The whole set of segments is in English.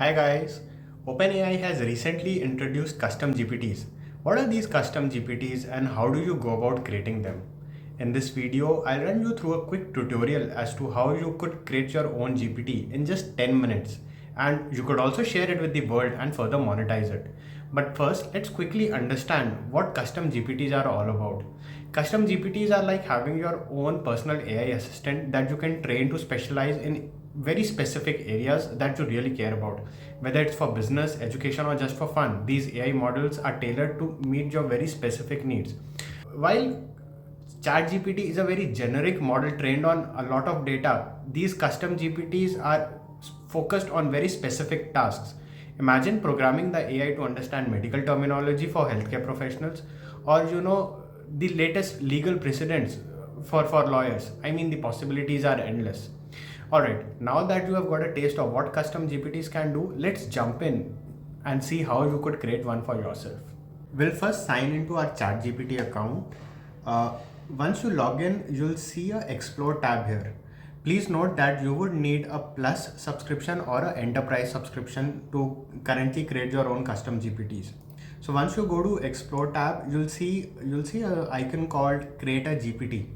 Hi guys, OpenAI has recently introduced custom GPTs. What are these custom GPTs and how do you go about creating them? In this video, I'll run you through a quick tutorial as to how you could create your own GPT in just 10 minutes, and you could also share it with the world and further monetize it. But first, let's quickly understand what custom GPTs are all about. Custom GPTs are like having your own personal AI assistant that you can train to specialize in very specific areas that you really care about. Whether it's for business, education, or just for fun, these AI models are tailored to meet your very specific needs. While ChatGPT is a very generic model trained on a lot of data, these custom GPTs are focused on very specific tasks. Imagine programming the AI to understand medical terminology for healthcare professionals, or the latest legal precedents for lawyers. I mean, the possibilities are endless. Alright, now that you have got a taste of what custom GPTs can do, let's jump in and see how you could create one for yourself. We'll first sign into our ChatGPT account. Uh, Once you log in, you'll see a Explore tab here. Please note that you would need a Plus subscription or an Enterprise subscription to currently create your own custom GPTs. So once you go to Explore tab, you'll see an icon called Create a GPT,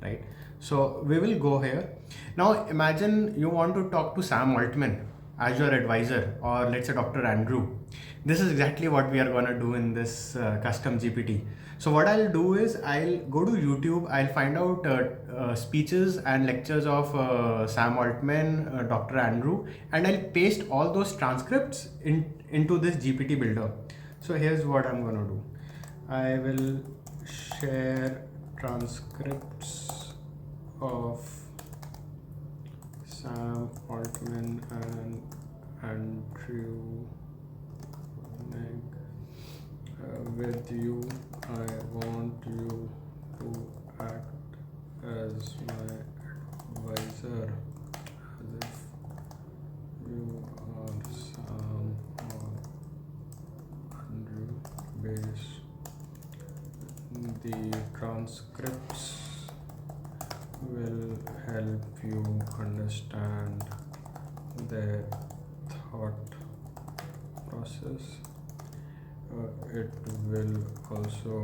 right? So we will go here. Now imagine you want to talk to Sam Altman as your advisor, or let's say Dr. Andrew. This is exactly what we are going to do in this custom GPT. So what I'll do is I'll go to YouTube, I'll find out speeches and lectures of Sam Altman, Dr. Andrew, and I'll paste all those transcripts into this GPT builder. So here's what I'm going to do. I will share transcripts of Sam Altman and Andrew with you. I want you to act as my advisor as if you are Sam or Andrew. Base the transcripts will help you understand their thought process. It will also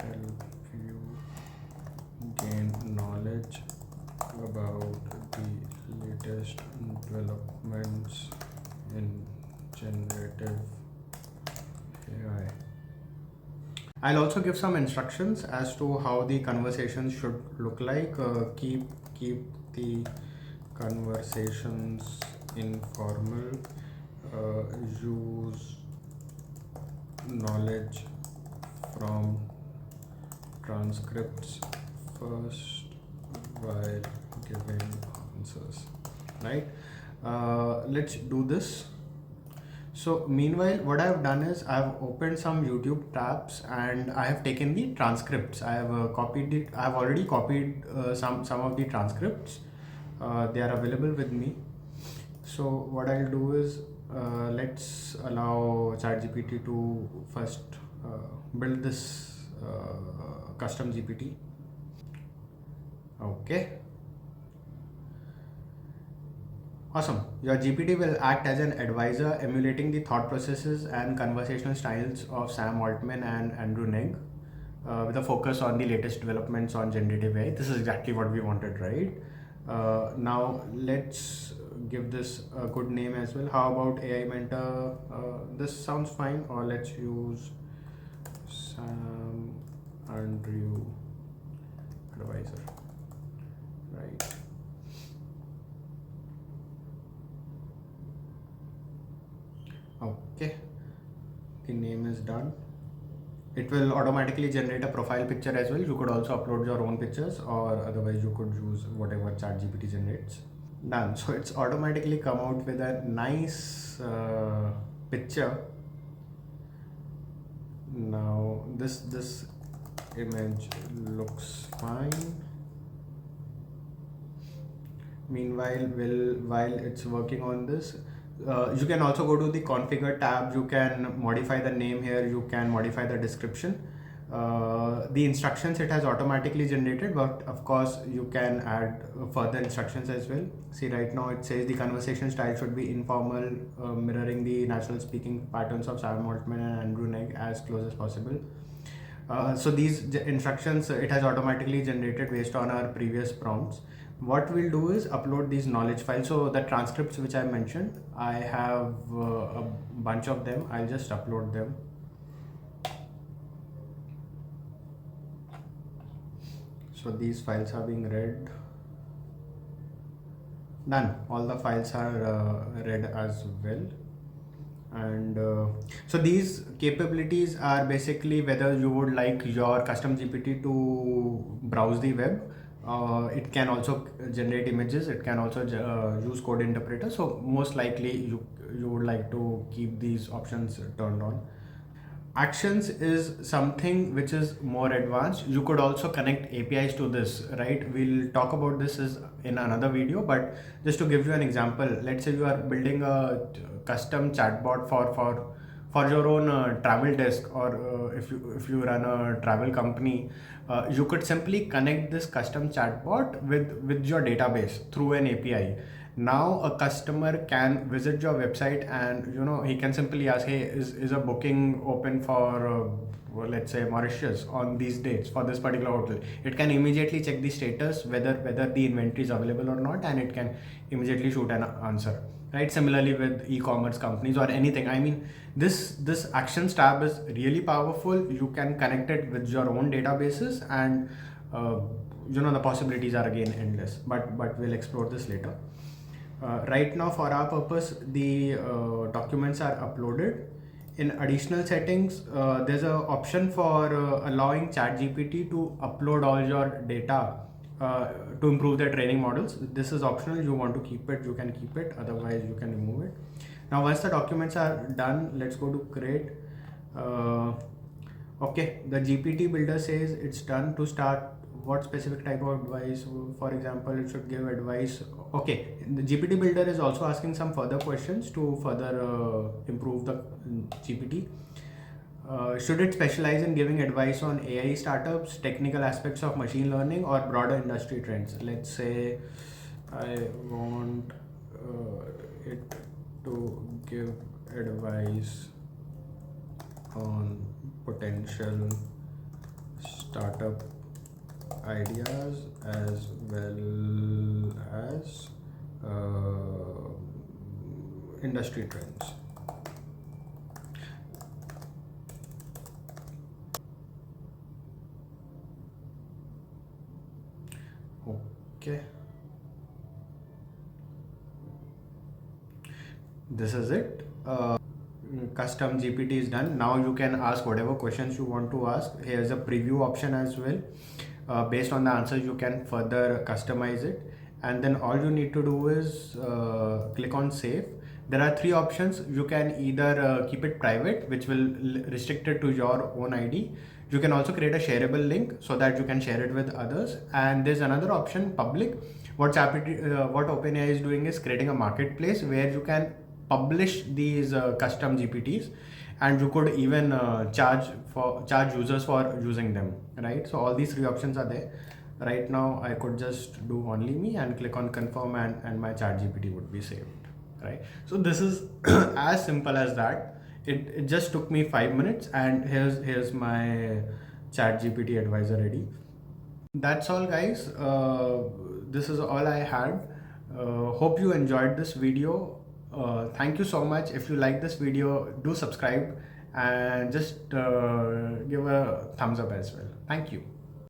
help you gain knowledge about the latest developments in generative AI. I'll also give some instructions as to how the conversations should look like. Keep the conversations informal. Use knowledge from transcripts first while giving answers. Right? Let's do this. So meanwhile, what I've done is I've opened some YouTube tabs and I have taken the transcripts. I have copied it. I've already copied some of the transcripts. They are available with me. So what I'll do is let's allow ChatGPT to first build this custom GPT. Okay. Awesome. Your GPT will act as an advisor, emulating the thought processes and conversational styles of Sam Altman and Andrew Ng, with a focus on the latest developments on generative AI. This is exactly what we wanted, right? Now let's give this a good name as well. How about AI Mentor? This sounds fine. Or let's use Sam Andrew Advisor, right? Okay, the name is done. It will automatically generate a profile picture as well. You could also upload your own pictures, or otherwise you could use whatever ChatGPT generates. Done. So it's automatically come out with a nice picture. Now this image looks fine. Meanwhile, while it's working on this, you can also go to the configure tab. You can modify the name here, you can modify the description. The instructions it has automatically generated, but of course you can add further instructions as well. See, right now it says the conversation style should be informal, mirroring the natural speaking patterns of Sam Altman and Andrew Neg as close as possible. So these instructions it has automatically generated based on our previous prompts. What we'll do is upload these knowledge files. So the transcripts which I mentioned, I have a bunch of them. I'll just upload them. So these files are being read. Done. All the files are read as well. And so these capabilities are basically whether you would like your custom GPT to browse the web. It can also generate images. It can also use code interpreter. So most likely you would like to keep these options turned on. Actions is something which is more advanced. You could also connect APIs to this, right? We'll talk about this in another video, but just to give you an example, let's say you are building a custom chatbot for your own travel desk, or if you run a travel company, you could simply connect this custom chatbot with your database through an API. Now a customer can visit your website and he can simply ask, hey, is a booking open for let's say Mauritius on these dates for this particular hotel. It can immediately check the status whether the inventory is available or not, and it can immediately shoot an answer, right? Similarly with e-commerce companies or anything. I mean, this actions tab is really powerful. You can connect it with your own databases, and the possibilities are again endless, but we'll explore this later. Right now, for our purpose, the documents are uploaded. In additional settings, there's an option for allowing ChatGPT to upload all your data to improve their training models. This is optional. You want to keep it, you can keep it. Otherwise, you can remove it. Now, once the documents are done, let's go to create. Okay, the GPT builder says it's done. To start, what specific type of advice? For example, it should give advice. Okay, the GPT builder is also asking some further questions to further improve the GPT. Should it specialize in giving advice on AI startups, technical aspects of machine learning, or broader industry trends? Let's say I want it to give advice on potential startup ideas as well as industry trends. Okay, this is it. Custom GPT is done. Now you can ask whatever questions you want to ask. Here's a preview option as well. Based on the answers, you can further customize it, and then all you need to do is click on save. There are three options. You can either keep it private, which will restrict it to your own ID. You can also create a shareable link so that you can share it with others. And there's another option, public. What OpenAI is doing is creating a marketplace where you can publish these custom GPTs, and you could even charge users for using them, right? So all these three options are there. Right now I could just do only me and click on confirm, and my chat GPT would be saved, right? So this is as simple as that. It just took me 5 minutes, and here's my chat GPT advisor ready. That's all, guys. This is all I had. Hope you enjoyed this video. Thank you so much. If you like this video, do subscribe and just give a thumbs up as well. Thank you.